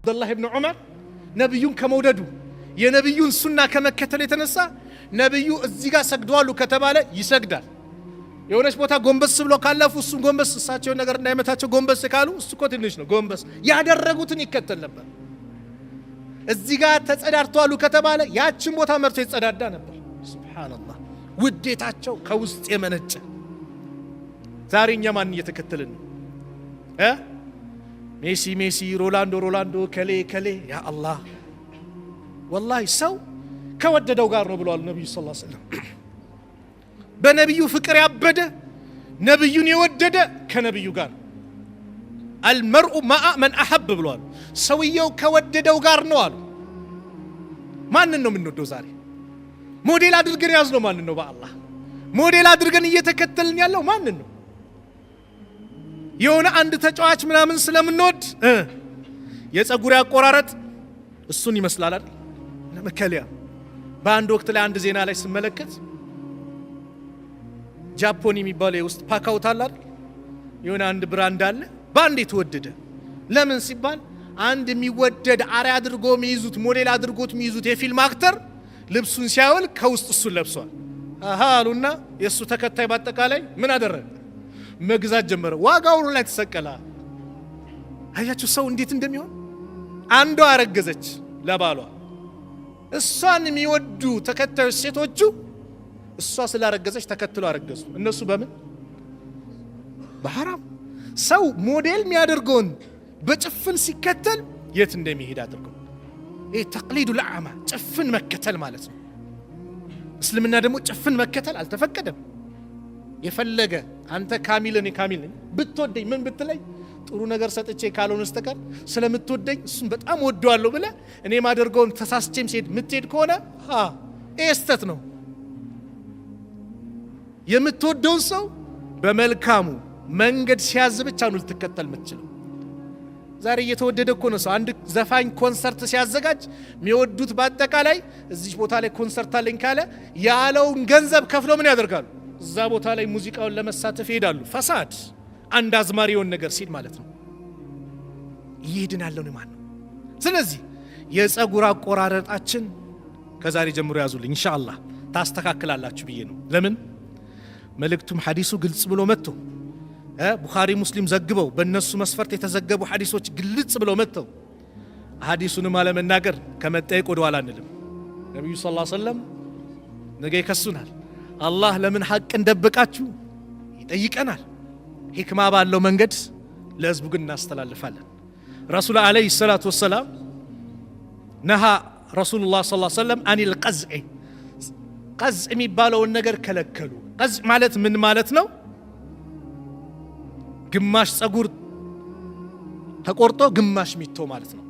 አብዱላህ ኢብኑ ዑመር ነብዩን ከመውደዱ የነብዩን ሱና ከመከተል የተነሳ ነብዩ እዚህ ጋር ሰግደዋል ከተባለ ይሰግዳል። የሆነች ቦታ ጎንበስ ብሎ ካለፉ እሱን ጎንበስ እሳቸው ነገር እንዳይመታቸው ጎንበስ ካሉ እሱ እኮ ትንሽ ነው ጎንበስ ያደረጉትን ይከተል ነበር። እዚህ ጋር ተጸዳድተዋል ከተባለ ያችን ቦታ መርቶ ይጸዳዳ ነበር። ሱብሃንአላህ ውዴታቸው ከውስጥ የመነጨ። ዛሬ እኛ ማን እየተከተልን ነው? ሜሲ ሮላንዶ ከሌ ያ አላህ። ወላሂ ሰው ከወደደው ጋር ነው ብለዋል ነብዩ ሰለላሁ ዐለይሂ ወሰለም። በነብዩ ፍቅር ያበደ ነብዩን የወደደ ከነብዩ ጋር አልመርኡ ማአ መን አሐብ ብለዋል። ሰውየው ከወደደው ጋር ነው አሉ። ማንን ነው የምንወደው ዛሬ? ሞዴል አድርገን ያዝነው ማንን ነው? በአላህ ሞዴል አድርገን እየተከተልን ያለው ማንን ነው? የሆነ አንድ ተጫዋች ምናምን ስለምንወድ የፀጉር ያቆራረጥ እሱን ይመስላል አይደል? ለመከለያ በአንድ ወቅት ላይ አንድ ዜና ላይ ስመለከት ጃፖኒ የሚባለው የውስጥ ፓካውት አለ አይደል? የሆነ አንድ ብራንድ አለ ባንድ የተወደደ። ለምን ሲባል አንድ የሚወደድ አሪያ አድርጎ የሚይዙት ሞዴል አድርጎት የሚይዙት የፊልም አክተር ልብሱን ሲያወል ከውስጥ እሱን ለብሷል። አሉና የሱ ተከታይ በአጠቃላይ ምን አደረገ? መግዛት ጀመረ። ዋጋው ላይ ተሰቀለ። አያችሁ ሰው እንዴት እንደሚሆን። አንዷ አረገዘች ለባሏ። እሷን የሚወዱ ተከታዮች ሴቶቹ እሷ ስላረገዘች ተከትለው አረገዙ። እነሱ በምን በሐራም። ሰው ሞዴል የሚያደርገውን በጭፍን ሲከተል የት እንደሚሄድ አድርገው። ይሄ ተቅሊዱ ለዓማ ጭፍን መከተል ማለት ነው። እስልምና ደግሞ ጭፍን መከተል አልተፈቀደም። የፈለገ አንተ ካሚል ነኝ ብትወደኝ ምን ብትለኝ ጥሩ ነገር ሰጥቼ ካልሆነ በስተቀር ስለምትወደኝ እሱን በጣም ወደዋለሁ ብለህ እኔ ማደርገውን ተሳስቼም ሲሄድ ምትሄድ ከሆነ ይሄ ስህተት ነው። የምትወደውን ሰው በመልካሙ መንገድ ሲያዝ ብቻ ነው ልትከተል የምትችለው። ዛሬ እየተወደደ እኮ ነው ሰው አንድ ዘፋኝ ኮንሰርት ሲያዘጋጅ የሚወዱት በአጠቃላይ እዚህ ቦታ ላይ ኮንሰርት አለኝ ካለ ያለውን ገንዘብ ከፍለው ምን ያደርጋሉ? እዛ ቦታ ላይ ሙዚቃውን ለመሳተፍ ይሄዳሉ። ፈሳድ አንድ አዝማሪውን ነገር ሲል ማለት ነው። ይሄድን ያለው ነው ማን ነው? ስለዚህ የፀጉር አቆራረጣችን ከዛሬ ጀምሮ ያዙልኝ ኢንሻአላህ ታስተካክላላችሁ ብዬ ነው። ለምን መልእክቱም ሐዲሱ ግልጽ ብሎ መጥቶ ቡኻሪ ሙስሊም ዘግበው በእነሱ መስፈርት የተዘገቡ ሐዲሶች ግልጽ ብለው መጥተው ሐዲሱንም አለመናገር ከመጠየቅ ወደ ኋላ አንልም። ነብዩ ሰለላሁ ዐለይሂ ወሰለም ነገ ይከሱናል። አላህ ለምን ሐቅን ደብቃችሁ ይጠይቀናል። ሂክማ ባለው መንገድ ለህዝቡ ግን እናስተላልፋለን። ረሱል አለይሂ ሰላቱ ወሰላም ነሃ ረሱሉላህ ሰለላሁ ዐለይሂ ወሰለም አኒል ቀዝዕ ቀዝዕ የሚባለውን ነገር ከለከሉ። ቀዝዕ ማለት ምን ማለት ነው? ግማሽ ፀጉር ተቆርጦ ግማሽ ሚቶ ማለት ነው።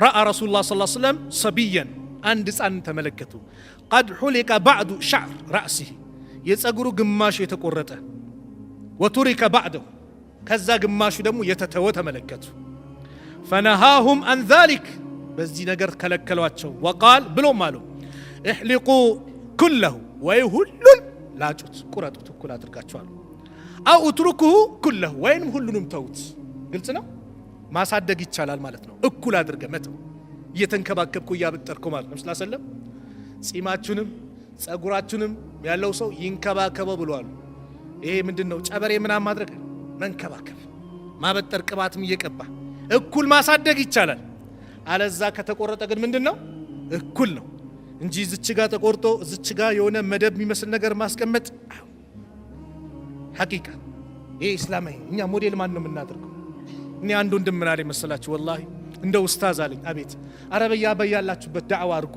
ረአ ረሱሉላህ ሰለላሁ ዐለይሂ ወሰለም ሰቢየን አንድ ህፃን ተመለከቱ። ቀድ ሑሊቀ ባዕዱ ሸዕር ራእሲህ የፀጉሩ ግማሹ የተቆረጠ ወቱሪከ ባዕደሁ ከዛ ግማሹ ደግሞ የተተወ ተመለከቱ። ፈነሃሁም አን ዛሊክ በዚህ ነገር ከለከሏቸው። ወቃል ብሎም አሉ እሕሊቁ ኩለሁ ወይ ሁሉን ላጩት ቁረጡት እኩል አድርጋችኋል። አው ኡትሩኩሁ ኩለሁ ወይንም ሁሉንም ተውት። ግልጽ ነው። ማሳደግ ይቻላል ማለት ነው። እኩል አድርገ መተው እየተንከባከብኩ እያበጠርኩ ማለት ነው። ሰለላሁ ዐለይሂ ወሰለም ጺማችሁንም ጸጉራችሁንም ያለው ሰው ይንከባከበው ብለዋል። ይሄ ምንድነው? ጨበሬ ምናምን ማድረግ መንከባከብ፣ ማበጠር፣ ቅባትም እየቀባ እኩል ማሳደግ ይቻላል። አለዛ ከተቆረጠ ግን ምንድነው? እኩል ነው እንጂ እዚች ጋር ተቆርጦ እዚች ጋር የሆነ መደብ የሚመስል ነገር ማስቀመጥ ሐቂቃ ይሄ እስላማዊ እኛ ሞዴል ማን ነው የምናደርገው? እኔ አንዱ እንደምናለ መሰላችሁ ወላሂ እንደ ኡስታዝ አለኝ። አቤት አረበያ በያላችሁበት ዳዕዋ አድርጉ።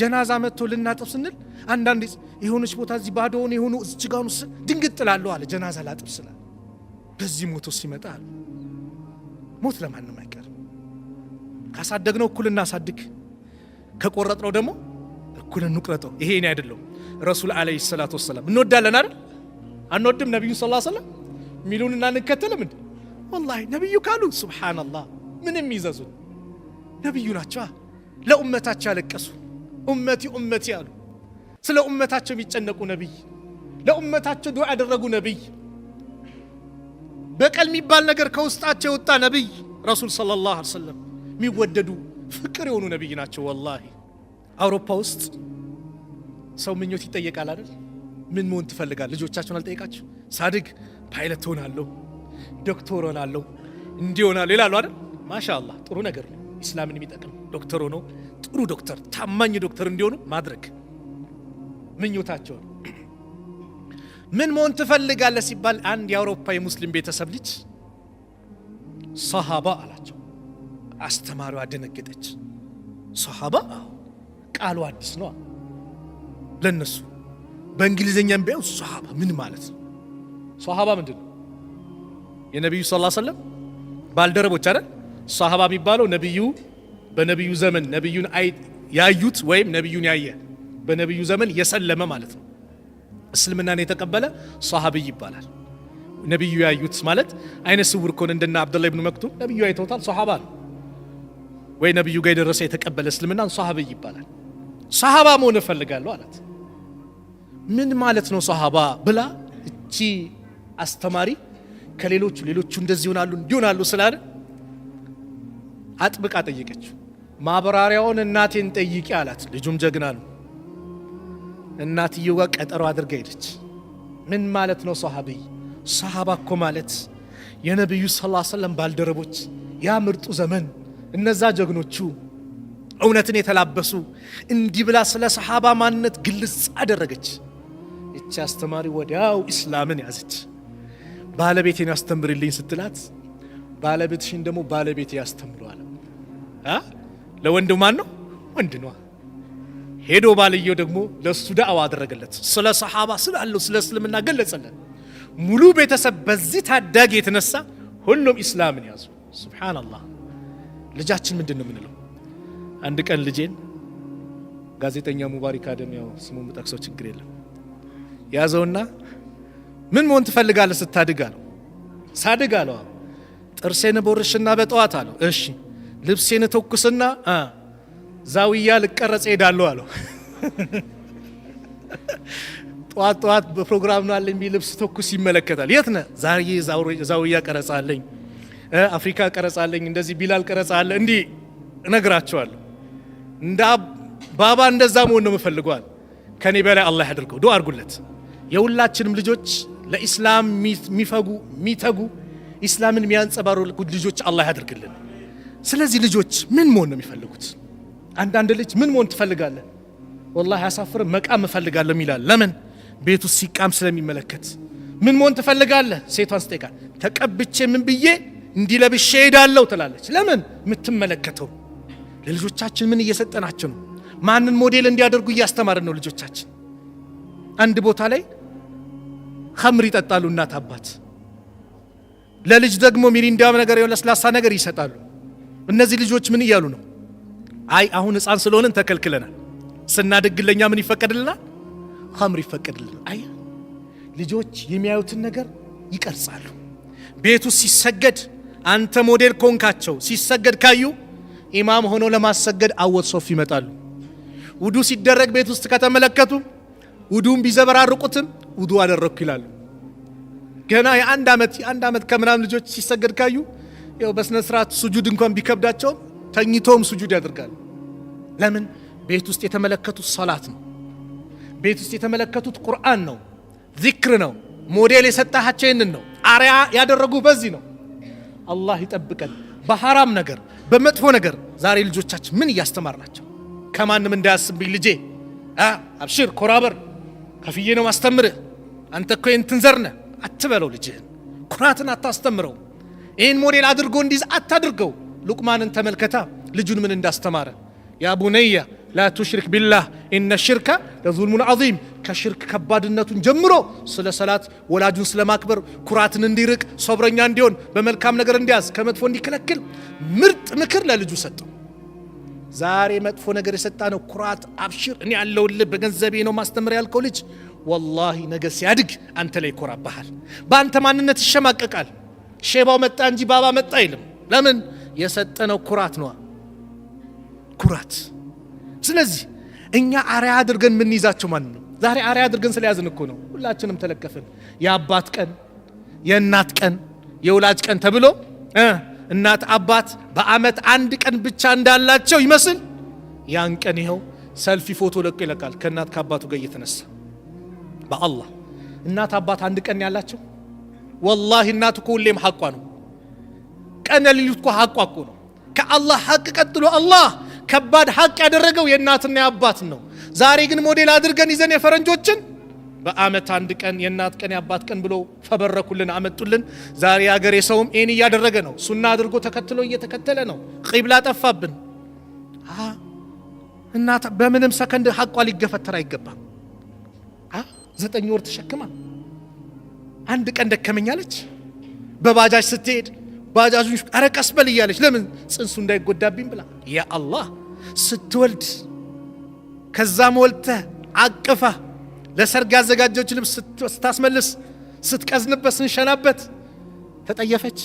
ጀናዛ መጥቶ ልናጥብ ስንል አንዳንድ የሆነች ቦታ እዚህ ባዶውን የሆኑ እዚህ ጋር ነው ድንግጥ ላለው አለ ጀናዛ ላጥብ ስላል በዚህ ሞቶ ሲመጣ ሞት ለማንም አይቀርም። ካሳደግነው እኩል እናሳድግ፣ ከቆረጥነው ደግሞ እኩል እንቁረጠው። ይሄ እኔ አይደለም ረሱል አለይሂ ሰላቱ ወሰለም እንወዳለን አይደል? አንወድም? ነብዩ ሰለላሁ ዐለይሂ ወሰለም ሚሉንና እንከተልም እንዴ? ወላሂ ነብዩ ካሉ ሱብሃንአላህ ምንም ይዘዙ ነብዩ ናቸው። ለኡመታቸው ያለቀሱ ኡመቲ ኡመቲ አሉ። ስለ ኡመታቸው የሚጨነቁ ነብይ፣ ለኡመታቸው ዱዓ ያደረጉ ነብይ፣ በቀል የሚባል ነገር ከውስጣቸው የወጣ ነብይ ረሱል ሰለላሁ ዐለይሂ ወሰለም የሚወደዱ ፍቅር የሆኑ ነብይ ናቸው። ወላሂ አውሮፓ ውስጥ ሰው ምኞት ይጠየቃል አይደል? ምን መሆን ትፈልጋለህ? ልጆቻችሁን አልጠየቃችሁ? ሳድግ ፓይለት ሆናለሁ፣ ዶክተር ሆናለሁ፣ እንዲሆናለሁ ይላሉ አይደል? ማሻአላህ ጥሩ ነገር ነው። ኢስላምን የሚጠቅም ዶክተር ሆኖ ጥሩ ዶክተር፣ ታማኝ ዶክተር እንዲሆኑ ማድረግ ምኞታቸው ነው። ምን መሆን ትፈልጋለህ ሲባል አንድ የአውሮፓ የሙስሊም ቤተሰብ ልጅ ሰሃባ አላቸው። አስተማሪዋ አደነገጠች። ሰሃባ ቃሉ አዲስ ነው ለነሱ። በእንግሊዘኛም ቢያው ሰሃባ ምን ማለት ነው? ሰሃባ ምንድነው? የነብዩ ሰለላሁ ዐለይሂ ወሰለም ባልደረቦች አይደል? ሰሃባ የሚባለው ነብዩ በነብዩ ዘመን ነብዩን ያዩት ወይም ነብዩን ያየ በነብዩ ዘመን የሰለመ ማለት ነው። እስልምናን የተቀበለ ሰሃቢይ ይባላል። ነብዩ ያዩት ማለት አይነ ስውር ኮን እንደና አብዱላህ ኢብኑ መክቱም ነብዩ አይተውታል፣ ሰሃባ ነው። ወይ ነብዩ ጋር የደረሰ የተቀበለ እስልምናን ሰሃቢይ ይባላል። ሰሃባ መሆን እፈልጋለሁ አላት። ምን ማለት ነው ሰሃባ ብላ እቺ አስተማሪ ከሌሎቹ እንደዚህ ይሆናሉ እንዲሆናሉ ስላለ አጥብቃ ጠየቀችው። ማብራሪያውን እናቴን ጠይቂ አላት። ልጁም ጀግና ነው። እናትየው ጋር ቀጠሮ አድርጋ ሄደች። ምን ማለት ነው ሰሃቢይ? ሰሃባ እኮ ማለት የነብዩ ሰለላሁ ዐለይሂ ወሰለም ባልደረቦች፣ ያ ምርጡ ዘመን እነዛ ጀግኖቹ እውነትን የተላበሱ። እንዲህ ብላ ስለ ሰሃባ ማንነት ግልጽ አደረገች። እቺ አስተማሪ ወዲያው ኢስላምን ያዘች። ባለቤቴን ያስተምርልኝ ስትላት ባለቤትሽን ደግሞ ባለቤቴ ያስተምረዋል። ለወንድ ማን ነው? ወንድ ነው። ሄዶ ባልየው ደግሞ ለሱ ዳዕዋ አደረገለት። ስለ ሰሃባ ስላለው ስለ እስልምና ገለጸለት። ሙሉ ቤተሰብ በዚህ ታዳጊ የተነሳ ሁሉም ኢስላምን ያዙ። ሱብሃንአላህ። ልጃችን ምንድነው የምንለው? አንድ ቀን ልጄን ጋዜጠኛ ሙባሪክ አደም፣ ያው ስሙን ብጠቅሰው ችግር የለም፣ ያዘውና ምን መሆን ትፈልጋለህ ስታድግ አለው። ሳድግ አለው ጥርሴን ቦርሽና በጠዋት አለው። እሺ ልብሴን ተኩስና ዛውያ ልቀረጽ ሄዳለሁ አለው። ጠዋት በፕሮግራም ነው አለኝ ልብስ ተኩስ ይመለከታል። የት ነህ? ዛሬ ዛውያ ቀረጻለኝ፣ አፍሪካ ቀረጻለኝ፣ እንደዚህ ቢላል ቀረጻለ፣ እንዲህ እነግራቸዋለሁ። እንደ ባባ እንደዛ መሆን ነው የምፈልገው። ከኔ በላይ አላህ ያድርገው። ዱአ አድርጉለት። የሁላችንም ልጆች ለኢስላም የሚተጉ ኢስላምን የሚያንጸባርቁ ልጆች አላህ ያድርግልን። ስለዚህ ልጆች ምን መሆን ነው የሚፈልጉት? አንዳንድ ልጅ ምን መሆን ትፈልጋለህ? ወላሂ ያሳፍር መቃም እፈልጋለሁ ይላል። ለምን? ቤቱ ሲቃም ስለሚመለከት። ምን መሆን ትፈልጋለህ? ሴቷን ስጠይቃት ተቀብቼ ምን ብዬ እንዲለብሼ ሄዳለሁ ትላለች። ለምን? የምትመለከተው። ለልጆቻችን ምን እየሰጠናቸው ነው? ማንን ሞዴል እንዲያደርጉ እያስተማርን ነው ልጆቻችን? አንድ ቦታ ላይ ኸምር ይጠጣሉ እናት አባት፣ ለልጅ ደግሞ ሚሪንዳ ነገር ለስላሳ ነገር ይሰጣሉ። እነዚህ ልጆች ምን እያሉ ነው? አይ አሁን ህፃን ስለሆነን ተከልክለናል፣ ስናድግ ለኛ ምን ይፈቀድልናል? ኸምር ይፈቀድልናል። አይ ልጆች የሚያዩትን ነገር ይቀርጻሉ። ቤቱ ሲሰገድ አንተ ሞዴል ኮንካቸው ሲሰገድ ካዩ ኢማም ሆኖ ለማሰገድ አወት ሶፍ ይመጣሉ። ውዱ ሲደረግ ቤት ውስጥ ከተመለከቱ ውዱን ቢዘበራርቁትም ውዱ አደረኩ ይላሉ። ገና የአንድ ዓመት ከምናምን ልጆች ሲሰገድ ካዩ ያው በስነ ስርዓት ሱጁድ እንኳን ቢከብዳቸው ተኝቶም ሱጁድ ያደርጋሉ። ለምን? ቤት ውስጥ የተመለከቱት ሶላት ነው። ቤት ውስጥ የተመለከቱት ቁርአን ነው፣ ዚክር ነው። ሞዴል የሰጣቸው ይህንን ነው። አርያ ያደረጉ በዚህ ነው። አላህ ይጠብቀን በሐራም ነገር በመጥፎ ነገር። ዛሬ ልጆቻችን ምን እያስተማርናቸው? ከማንም እንዳያስብኝ ልጄ አብሽር ኮራበር ከፍዬ ነው ማስተምርህ፣ አንተ እኮ እንትን ዘር ነህ አትበለው። ልጅህን ኩራትን አታስተምረው። ይህን ሞዴል አድርጎ እንዲዝ አታድርገው። ሉቅማንን ተመልከታ ልጁን ምን እንዳስተማረ። ያ ቡነያ ላ ቱሽሪክ ቢላህ ኢነ ሽርከ ለዙልሙን ዐዚም። ከሽርክ ከባድነቱን ጀምሮ ስለ ሰላት ወላጁን ስለማክበር ኩራትን እንዲርቅ ሶብረኛ እንዲሆን በመልካም ነገር እንዲያዝ ከመጥፎ እንዲከለክል ምርጥ ምክር ለልጁ ሰጠው። ዛሬ መጥፎ ነገር የሰጣ ነው ኩራት። አብሽር እኔ ያለውልህ በገንዘቤ ነው ማስተምር ያልከው ልጅ ወላሂ ነገ ሲያድግ አንተ ላይ ይኮራብሃል፣ በአንተ ማንነት ይሸማቀቃል። ሼባው መጣ እንጂ ባባ መጣ አይልም። ለምን? የሰጠነው ኩራት ነው፣ ኩራት። ስለዚህ እኛ አርያ አድርገን ምን ይዛቸው ማን ነው? ዛሬ አርያ አድርገን ስለያዝን እኮ ነው ሁላችንም ተለከፍን። የአባት ቀን፣ የእናት ቀን፣ የወላጅ ቀን ተብሎ እናት አባት በአመት አንድ ቀን ብቻ እንዳላቸው ይመስል ያን ቀን ይኸው ሰልፊ ፎቶ ለቆ ይለቃል ከእናት ከአባቱ ጋር እየተነሳ። በአላህ እናት አባት አንድ ቀን ያላቸው? ወላሂ እናት እኮ ሁሌም ሐቋ ነው። ቀን ሌሊት እኮ ሐቋ እኮ ነው። ከአላህ ሐቅ ቀጥሎ አላህ ከባድ ሐቅ ያደረገው የእናትና የአባት ነው። ዛሬ ግን ሞዴል አድርገን ይዘን የፈረንጆችን በአመት አንድ ቀን የእናት ቀን የአባት ቀን ብሎ ፈበረኩልን አመጡልን። ዛሬ ሀገር የሰውም ኤን እያደረገ ነው። ሱና አድርጎ ተከትሎ እየተከተለ ነው። ቂብላ ጠፋብን። እናት በምንም ሰከንድ ሐቋ ሊገፈተር አይገባም። 9 ወር ተሸክማ አንድ ቀን ደከመኛለች። በባጃጅ ስትሄድ ባጃጁን አረቀስ በል እያለች ለምን ጽንሱ እንዳይጎዳብኝ ብላ ያ አላህ ስትወልድ ከዛም ወልተህ አቅፋ ለሰርግ ያዘጋጀችው ልብስ ስታስመልስ ስትቀዝንበት ስንሸናበት ተጠየፈች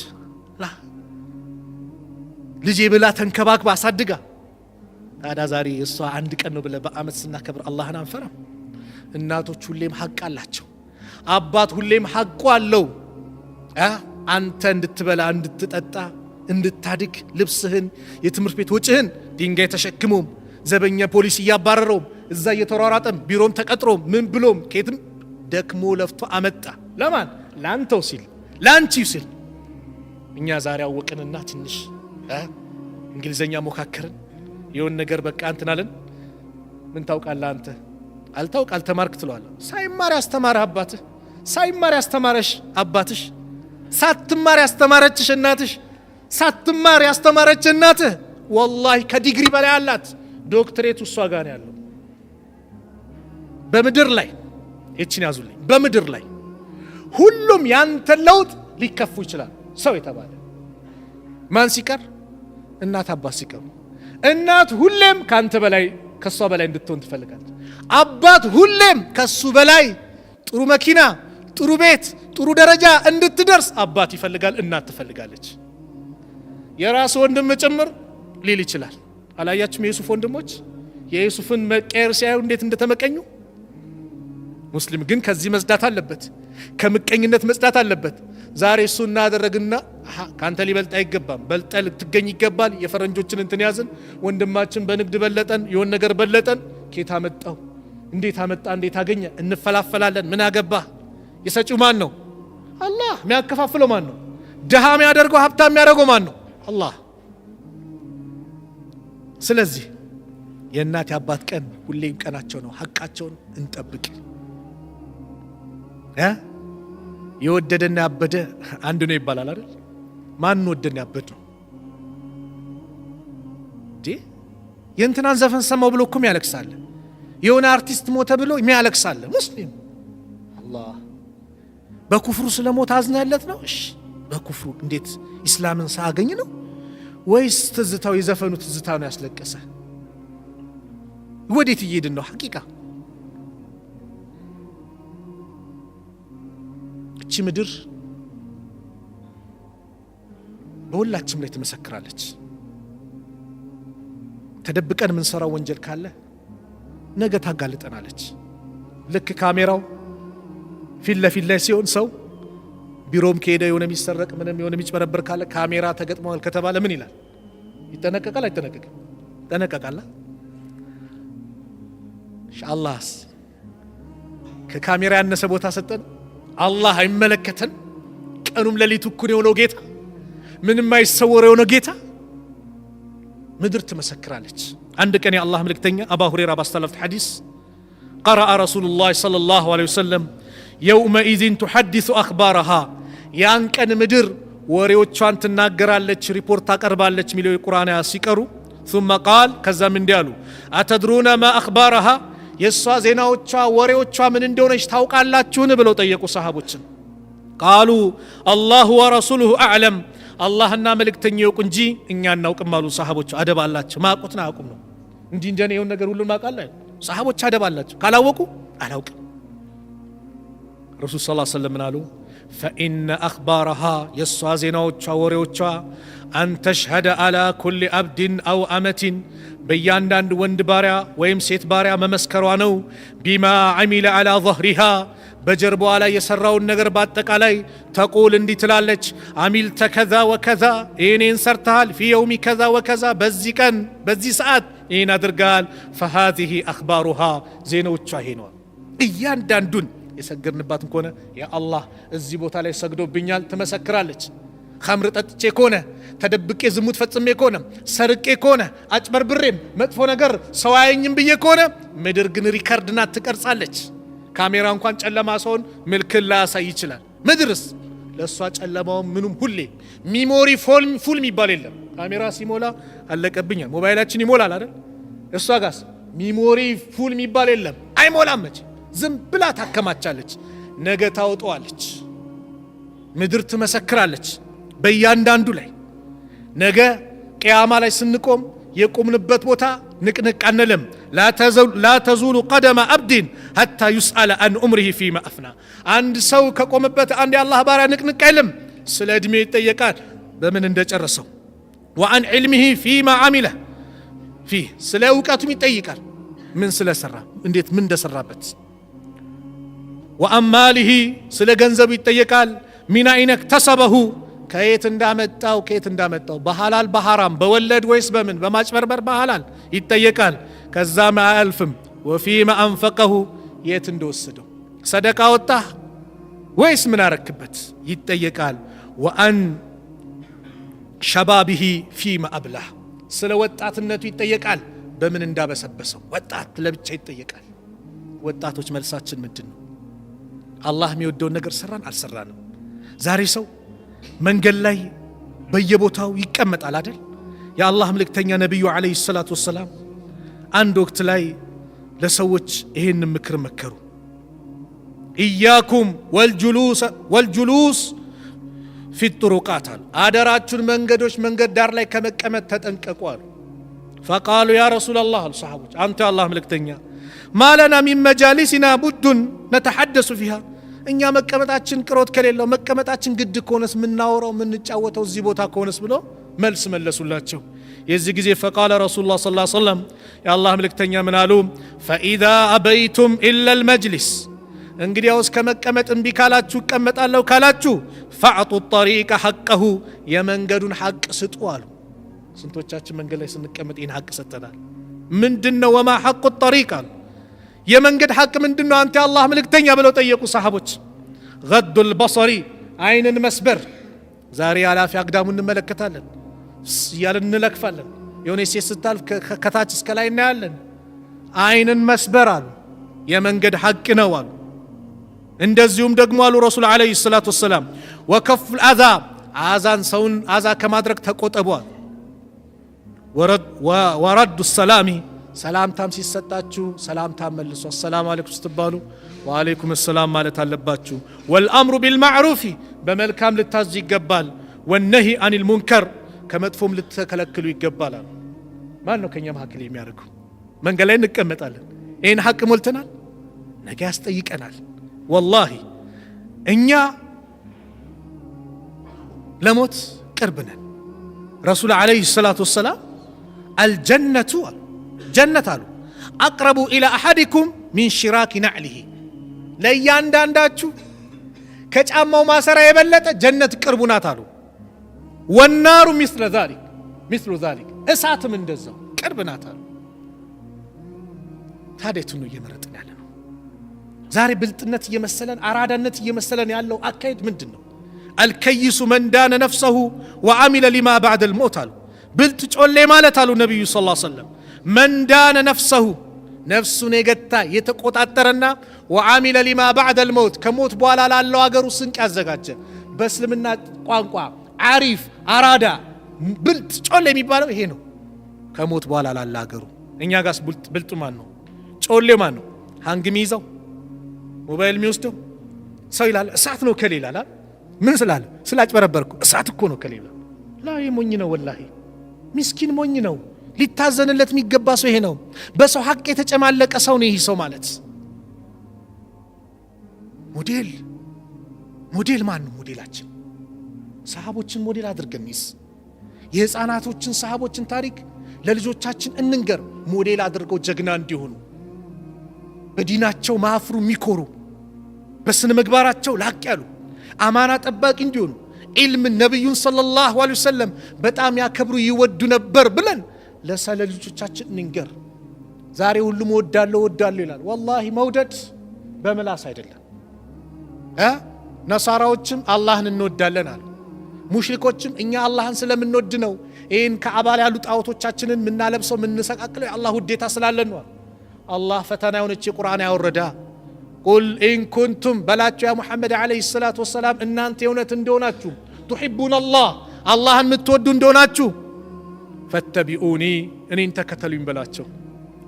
ልጄ ብላ ተንከባክባ አሳድጋ። ታዲያ ዛሬ እሷ አንድ ቀን ነው ብለህ በአመት ስናከብር አላህን አንፈራም? እናቶች ሁሌም ሐቅ አላቸው። አባት ሁሌም ሐቁ አለው። አንተ እንድትበላ እንድትጠጣ እንድታድግ ልብስህን የትምህርት ቤት ወጪህን ድንጋይ ተሸክሞም ዘበኛ ፖሊስ እያባረረውም እዛ እየተሯሯጠም ቢሮም ተቀጥሮም ምን ብሎም ከየትም ደክሞ ለፍቶ አመጣ። ለማን? ላንተው ሲል ላንቺው ሲል። እኛ ዛሬ አወቅንና ትንሽ እንግሊዘኛ ሞካከርን የሆነ ነገር በቃ እንትናለን። ምን ታውቃለህ አንተ? አልታውቅ አልተማርክ ትለዋለህ። ሳይማር ያስተማረህ አባትህ፣ ሳይማር ያስተማረሽ አባትሽ፣ ሳትማር ያስተማረችሽ እናትሽ፣ ሳትማር ያስተማረች እናትህ ወላሂ ከዲግሪ በላይ አላት። ዶክትሬቱ እሷ ጋር ነው ያለው። በምድር ላይ እቺን ያዙልኝ፣ በምድር ላይ ሁሉም ያንተን ለውጥ ሊከፉ ይችላል። ሰው የተባለ ማን ሲቀር? እናት አባት ሲቀሩ። እናት ሁሌም ካንተ በላይ ከሷ በላይ እንድትሆን ትፈልጋለች። አባት ሁሌም ከሱ በላይ ጥሩ መኪና፣ ጥሩ ቤት፣ ጥሩ ደረጃ እንድትደርስ አባት ይፈልጋል፣ እናት ትፈልጋለች። የራሱ ወንድም ጭምር ሊል ይችላል። አላያችሁም? የዩሱፍ ወንድሞች የዩሱፍን መቀየር ሲያዩ እንዴት እንደተመቀኙ። ሙስሊም ግን ከዚህ መጽዳት አለበት፣ ከምቀኝነት መጽዳት አለበት። ዛሬ እሱ እናደረግና ካንተ ሊበልጥ አይገባም፣ በልጠ ልትገኝ ይገባል። የፈረንጆችን እንትን ያዝን። ወንድማችን በንግድ በለጠን፣ የሆነ ነገር በለጠን። ኬታ መጣው እንዴት አመጣ እንዴት አገኘ እንፈላፈላለን። ምን አገባ? የሰጪው ማን ነው? አላህ። የሚያከፋፍለው ማን ነው? ድሃ የሚያደርገው ሀብታም የሚያደርገው ማን ነው? አላህ። ስለዚህ የእናት የአባት ቀን ሁሌም ቀናቸው ነው። ሐቃቸውን እንጠብቅ። የወደደና ያበደ አንድ ነው ይባላል አይደል? ማን ወደደና ያበደ ነው? የእንትናን ዘፈን ሰማው ብሎ እኮ የሚያለቅሳለ፣ የሆነ አርቲስት ሞተ ብሎ የሚያለቅሳለ። ሙስሊም አላህ በኩፍሩ ስለሞተ አዝናለት ነው? እሺ በኩፍሩ እንዴት ኢስላምን ሳያገኝ ነው? ወይስ ትዝታው የዘፈኑ ትዝታ ነው ያስለቀሰ? ወዴት እየሄድን ነው? ሐቂቃ እቺ ምድር በሁላችንም ላይ ትመሰክራለች። ተደብቀን የምንሰራው ወንጀል ካለ ነገ ታጋልጠናለች። ልክ ካሜራው ፊት ለፊት ላይ ሲሆን ሰው ቢሮም ከሄደ የሆነ የሚሰረቅ ምንም የሆነ የሚጭበረበር ካለ ካሜራ ተገጥሟል ከተባለ ምን ይላል? ይጠነቀቃል አይጠነቀቅም? ይጠነቀቃል። ኢንሻአላህስ ከካሜራ ያነሰ ቦታ ሰጠን? አላህ አይመለከተን? ቀኑም ለሊቱ እኩል የሆነው ጌታ፣ ምንም አይሰወረው የሆነው ጌታ ምድር ትመሰክራለች። አንድ ቀን የአላህ መልእክተኛ አባ ሁረይራ ባስተላለፉት ሐዲስ ቀረአ ረሱሉላህ ሰለላሁ ዐለይሂ ወሰለም የውመኢዝን ቱሐዲሱ አኽባረሃ፣ ያን ቀን ምድር ወሬዎቿን ትናገራለች፣ ሪፖርት ታቀርባለች ሚለው የቁርአን አያ ሲቀሩ ثم قال ከዛም እንዲህ አሉ አተድሩነ ማ አኽባረሃ፣ የሷ ዜናዎቿ ወሬዎቿ ምን እንደሆነች ታውቃላችሁን ብለው ጠየቁ ሰሃቦችን። ቃሉ አላሁ ወረሱሉሁ አዕለም፣ አላህና መልእክተኛው ይወቁ እንጂ እኛ እናውቅም አሉ ሰሃቦች። አደብ አላቸው። ማቁትን አያውቁም ነው እንጂ እንደኔ የሆነ ነገር ሁሉን ማቃለ ሰሃቦች አደብ አላቸው። ካላወቁ አላውቅም። ረሱል ሰለላሁ ዐለይሂ ወሰለም አሉ ፈኢነ አኽባረሃ፣ የሷ ዜናዎቿ ወሬዎቿ አን ተሽሀደ አላ ኩሊ አብድን አው አመቲን፣ በእያንዳንድ ወንድ ባሪያ ወይም ሴት ባሪያ መመስከሯ ነው። ቢማ ዐሚለ አላ ظህሪሃ፣ በጀርባዋ ላይ የሰራውን ነገር በአጠቃላይ ተቁል እንዲህ ትላለች አሚልተ ከዛ ወከዛ ይህንን ሰርተሃል ፊ የውሚ ከዛ ወከዛ በዚህ ቀን በዚህ ሰዓት ይህን አድርገሃል فهذه أخبارها ዜናዎቿ ይሄ ነው እያንዳንዱን የሰገድንባትን ከሆነ ያ አላህ እዚህ ቦታ ላይ ሰግዶብኛል ትመሰክራለች ኸምር ጠጥቼ ከሆነ ተደብቄ ዝሙት ፈጽሜ ከሆነ ሰርቄ ከሆነ አጭበርብሬም መጥፎ ነገር ሰው አያየኝም ብዬ ከሆነ ምድር ግን ሪከርድና ትቀርጻለች ካሜራ እንኳን ጨለማ ሰውን ምልክት ላያሳይ ይችላል ምድርስ ለሷ ጨለማው ምኑም ሁሌ ሚሞሪ ፉል የሚባል የለም ካሜራ ሲሞላ አለቀብኛል ሞባይላችን ይሞላል አይደል እሷ ጋስ ሚሞሪ ፉል የሚባል የለም አይሞላም እንጂ ዝም ብላ ታከማቻለች ነገ ታወጣዋለች ምድር ትመሰክራለች በእያንዳንዱ ላይ ነገ ቂያማ ላይ ስንቆም የቆምንበት ቦታ ንቅንቅ አንልም لا تزول قدم عبد حتى يسأل عن عمره فيما أفنى አንድ ሰው ከቆመበት አንድ የአላህ ባሪያ ንቅንቅ አይልም ስለ እድሜ ይጠየቃል በምን እንደጨረሰው وعن علمه فيما عمله فيه ስለ ዕውቀቱም ይጠይቃል ምን ስለሰራ እንዴት ምን እንደሰራበት وعن ماله ስለ ገንዘቡ ይጠየቃል من أين اكتسبه ከየት እንዳመጣው በሐላል በሐራም በወለድ ወይስ በምን በማጭበርበር በሐላል ይጠየቃል ከዛም አያልፍም وفيما أنفقه የት እንደወሰደው ሰደቃ ወጣ ወይስ ምን አረክበት ይጠየቃል وأن شبابه فيما أبلاه ስለ ወጣትነቱ ይጠየቃል በምን እንዳበሰበሰው ወጣት ለብቻ ይጠየቃል ወጣቶች መልሳችን ምንድነው አላህ የሚወደውን ነገር ሰራን አልሰራንም ዛሬ ሰው መንገድ ላይ በየቦታው ይቀመጣል አይደል የአላህ መልእክተኛ ነብዩ አለይሂ ሰላቱ ወሰለም አንድ ወቅት ላይ ለሰዎች ይሄን ምክር መከሩ ኢያኩም ወልጁሉስ في الطرقات አደራችሁን መንገድ ዳር ላይ ከመቀመጥ ተጠንቀቁ አሉ فقالوا يا رسول الله الصحابه አንተ የአላህ መልእክተኛ ما لنا من مجالسنا بد نتحدث فيها እኛ መቀመጣችን ቅሮት ከሌለው መቀመጣችን ግድ ከሆነስ ምናወራው ምንጫወተው እዚህ ቦታ ከሆነስ ብሎ መልስ መለሱላቸው የዚህ ጊዜ فقال رسول الله صلى الله عليه وسلم يا الله መልእክተኛ ምን አሉ فاذا ابيتم الا المجلس እንግዲያውስ ከመቀመጥ እንቢ ካላችሁ እቀመጣለሁ ካላችሁ فاعطوا الطريق حقه የመንገዱን ሐቅ ስጡ አሉ ስንቶቻችን መንገድ ላይ ስንቀመጥ ይህን ሐቅ ሰጠናል ምንድነው وما حق الطريق የመንገድ ሐቅ ምንድነው አንተ አላህ መልእክተኛ ብለው ጠየቁ ሰሃቦች غض البصر አይንን መስበር ዛሬ አላፊ አግዳሙ እንመለከታለን ያለን እንለክፋለን የሆነ ሴት ስታልፍ ከታች እስከ ላይ እናያለን አይንን መስበር አሉ የመንገድ ሐቅ ነው አሉ እንደዚሁም ደግሞ አሉ ረሱል አለይሂ ሰላቱ ወሰለም ወከፍ الأذى አዛን ሰውን አዛ ከማድረግ ተቆጠቡ ወረድ السلام ሰላምታም ሲሰጣችሁ ሰላምታም መልሱ ሰላም አለይኩም ስትባሉ ወአለይኩም ሰላም ማለት አለባችሁ والامر بالمعروف በመልካም ልታዙ ይገባል والنهي عن المنكر ከመጥፎም ልትከለክሉ ይገባል ማን ነው ከኛ መካከል የሚያደርገው መንገድ ላይ እንቀመጣለን ይሄን ሐቅ ሞልተናል ነገ ያስጠይቀናል والله እኛ ለሞት ቅርብ ነን ረሱል አለይሂ ሰላቱ ወሰለም الجنة ጀነት አሉ አቅረቡ ኢላ አሐዲኩም ሚን ሽራክ ነዕሊሂ ለእያንዳንዳችሁ ከጫማው ማሰሪያ የበለጠ ጀነት ቅርቡ ናት አሉ ወናሩ ሚስሉ ዛሊክ እሳትም እንደዛው ቅርብ ናት አሉ ታዲያ ነው እየመረጥን ያለ ነው ዛሬ ብልጥነት እየመሰለን አራዳነት እየመሰለን ያለው አካሄድ ምንድነው አልከይሱ መን ዳነ ነፍሰሁ ወዓሚለ ሊማ ባዕደ ልሞት አሉ ብልጥ ጮሌ ማለት አሉ ነቢዩ ሰለላሁ ዐለይሂ ወሰለም من دان نفسه نفسه نجتا يتقطعترنا وعامل لما بعد الموت كموت بوالا لالو اغرو سنق ازغاجه بسلمنا قانقوا عارف ارادا بلط ጮሌ የሚባለው ይሄ ነው ከሞት በኋላ ላላ አገሩ እኛ ጋስ ብልጡ ማን ነው ጮሌ ማን ነው ሃንግ ሚይዘው ሞባይል ሚወስደው ሰው ይላል እሳት ነው ከሌላላ ምን ስላለ ስላጭበረበርኩ እሳት እኮ ነው ከሌላ ላይ ሞኝ ነው ወላሂ ምስኪን ሞኝ ነው ሊታዘንለት የሚገባ ሰው ይሄ ነው በሰው ሐቅ የተጨማለቀ ሰው ነው ይሄ ሰው ማለት ሞዴል ማን ነው ሞዴላችን ሰሃቦችን ሞዴል አድርገንስ የህፃናቶችን ሰሃቦችን ታሪክ ለልጆቻችን እንንገር ሞዴል አድርገው ጀግና እንዲሆኑ በዲናቸው ማፍሩ የሚኮሩ በስነ ምግባራቸው ላቅ ያሉ አማና ጠባቂ እንዲሆኑ ዒልም ነብዩን ሰለላሁ ዐለይሂ ወሰለም በጣም ያከብሩ ይወዱ ነበር ብለን ለሰለልጆቻችን እንንገር። ዛሬ ሁሉም ወዳለው ይላል። ወላሂ መውደድ በመላስ አይደለም። ነሳራዎችም አላህን እንወዳለን አሉ። ሙሽሪኮችም እኛ አላህን ስለምንወድ ነው ይህን ከዓባ ላይ ያሉ ጣዖቶቻችንን ምናለብሰው ምንሰቃቅለው የአላህ ውዴታ ስላለን ነው። አላህ ፈተና የሆነች ቁርአን ያወረዳ ቁል ኢን ኩንቱም በላቸው ያ ሙሐመድ ዓለይሂ ሰላቱ ወሰላም እናንተ የእውነት እንደሆናችሁ ቱሒቡን አላህን የምትወዱ እንደሆናችሁ ፈተቢኡኒ እኔን ተከተሉኝ በላቸው።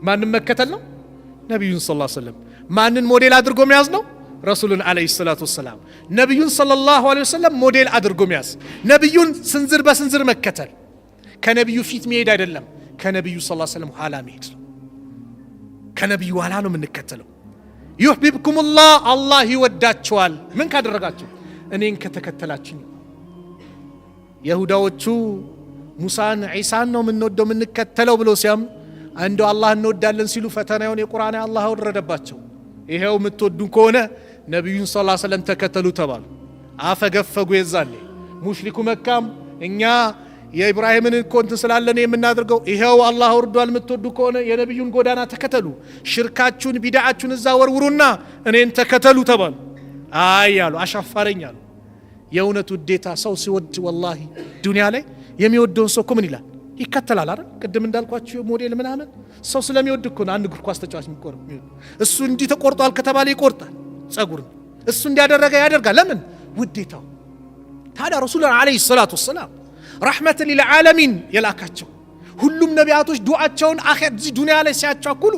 ማንም መከተል ነው? ነቢዩን ሰለላሁ ዐለይሂ ወሰለም። ማንን ሞዴል አድርጎ መያዝ ነው? ረሱሉን ዓለይሂ ሰላቱ ወሰላም። ነቢዩን ሰለላሁ ዐለይሂ ወሰለም ሞዴል አድርጎ መያዝ፣ ነቢዩን ስንዝር በስንዝር መከተል። ከነቢዩ ፊት መሄድ አይደለም፣ ከነቢዩ ሰለላሁ ዐለይሂ ወሰለም ኋላ መሄድ ነው። ከነቢዩ ኋላ ነው የምንከተለው። ዩሕቢብኩሙላህ አላህ ይወዳቸዋል። ምን ካደረጋችሁ? እኔን ከተከተላችሁ። የሁዳዎቹ ሙሳን ዒሳን ነው የምንወደው የምንከተለው ብሎ ሲያም እንደው አላህ እንወዳለን ሲሉ ፈተናውን የቁርአን አላህ አወረደባቸው። ይሄው የምትወዱ ከሆነ ነቢዩን ሰለላሁ ዐለይሂ ወሰለም ተከተሉ ተባሉ። አፈገፈጉ። የዛኔ ሙሽሪኩ መካም እኛ የኢብራሂምን ኮንት ስላለን የምናደርገው ይሄው አላህ ወርዷል፣ የምትወዱ ከሆነ የነቢዩን ጎዳና ተከተሉ፣ ሽርካችሁን ቢድዓችሁን እዛ ወርውሩና እኔን ተከተሉ ተባሉ። አይ አሉ፣ አሻፋረኝ አሉ። የእውነት ውዴታ ሰው ሲወድ ወላሂ ዱንያ ላይ የሚወደውን ሰው እኮ ምን ይላል? ይከተላል አይደል? ቅድም እንዳልኳችሁ ሞዴል ምናምን ሰው ስለሚወድ እኮ ነው። አንድ እግር ኳስ ተጫዋች የሚቆርጥ እሱ እንዲህ ተቆርጧል ከተባለ ይቆርጣል ጸጉርን፣ እሱ እንዲያደረገ ያደርጋል። ለምን? ውዴታው። ታዲያ ረሱል ዓለይሂ ሰላቱ ወሰላም ረሕመትን ሊልዓለሚን የላካቸው ሁሉም ነቢያቶች ዱዓቸውን አኺር እዚህ ዱንያ ላይ ሲያቻኩሉ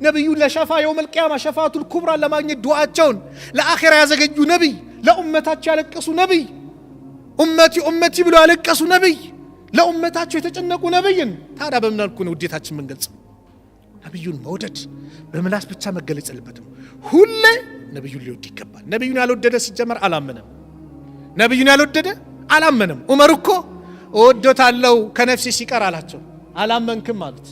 ነቢዩን ለሸፋ የውመል ቂያማ ሸፋቱል ኩብራ ለማግኘት ዱዓቸውን ለአኺራ ያዘገጁ ነቢይ፣ ለኡመታቸው ያለቀሱ ነቢይ፣ ኡመቲ ኡመቲ ብሎ ያለቀሱ ነቢይ፣ ለኡመታቸው የተጨነቁ ነቢይን ታዲያ በምን መልኩ ነው ውዴታችን የምንገልጸው? ነቢዩን መውደድ በምላስ ብቻ መገለጽ የለበትም። ሁሌ ነቢዩን ሊወድ ይገባል። ነቢዩን ያልወደደ ሲጀመር አላመነም። ነቢዩን ያልወደደ አላመነም። ዑመር እኮ እወዶታለሁ ከነፍሴ ሲቀር አላቸው። አላመንክም ማለት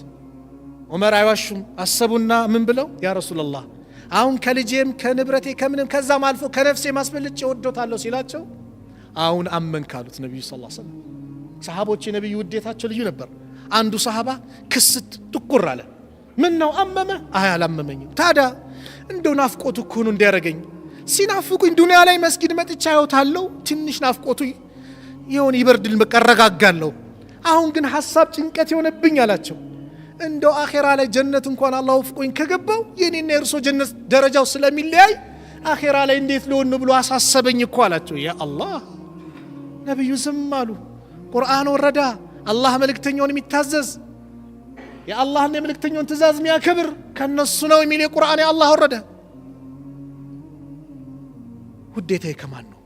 ዑመር አይዋሹም። አሰቡና ምን ብለው ያ ረሱላላህ አሁን ከልጄም ከንብረቴ ከምንም ከዛም አልፎ ከነፍሴ ማስበልጬ እወዶታለሁ ሲላቸው አሁን አመንክ አሉት ነቢዩ ሰለላሁ ዐለይሂ ወሰለም። ሰሃቦች የነቢዩ ውዴታቸው ልዩ ነበር። አንዱ ሰሃባ ክስት ጥቁር አለ። ምን ነው አመመ? አይ አላመመኝም። ታዲያ እንደው ናፍቆቱ እኮ ነው እንዲያረገኝ ሲናፍቁኝ ዱንያ ላይ መስጊድ መጥቻ ያውታለሁ ትንሽ ናፍቆቱ ይሁን ይበርድል መቀረጋጋለሁ። አሁን ግን ሐሳብ ጭንቀት የሆነብኝ አላቸው። እንደው አኺራ ላይ ጀነት እንኳን አላህ ወፍቆኝ ከገባው የኔና የርሶ ጀነት ደረጃው ስለሚለያይ አኺራ ላይ እንዴት ሊሆን ብሎ አሳሰበኝ እኮ አላቸው። ያ አላህ ነብዩ ዝም አሉ። ቁርአን ወረዳ። አላህ መልእክተኛውን የሚታዘዝ የአላህና የመልእክተኛውን ትእዛዝ የሚያከብር ከነሱ ነው የሚል የቁርአን አላህ ወረደ። ውዴታዬ ከማን ነው?